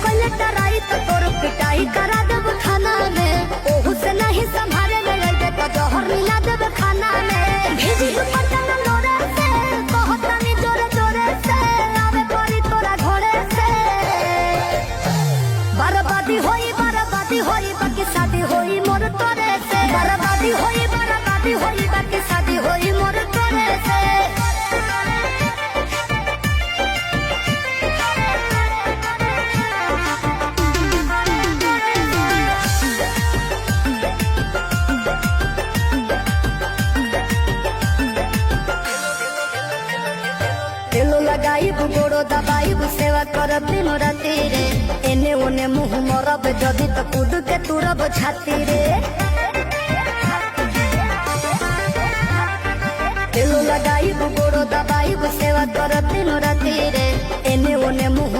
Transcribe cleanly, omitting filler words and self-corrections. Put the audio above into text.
कोइले टराई तो तोर पिटाई करा देब खाना में। ओहू से नहीं संभाले ले ले तो जहर मिला देब खाना में। भेजी पटन लोरे से बहुत रानी जोरे जोरे से आवे परी तोरा घोड़े से। बर्बादी होई बाकी शादी होई मोर तोरे से। बर्बादी होई बाकी शादी होई मोर तोरे से। तेलो लगाइब गोड़ो दबाइब सेवा करब दिनो राती रे। एने ओने मुँह मरब जदी तो कूद के तुरब छाती रे। तेलो लगाइब गोड़ो दबाइब सेवा करब दिनो राती रे। एने ओने मुँह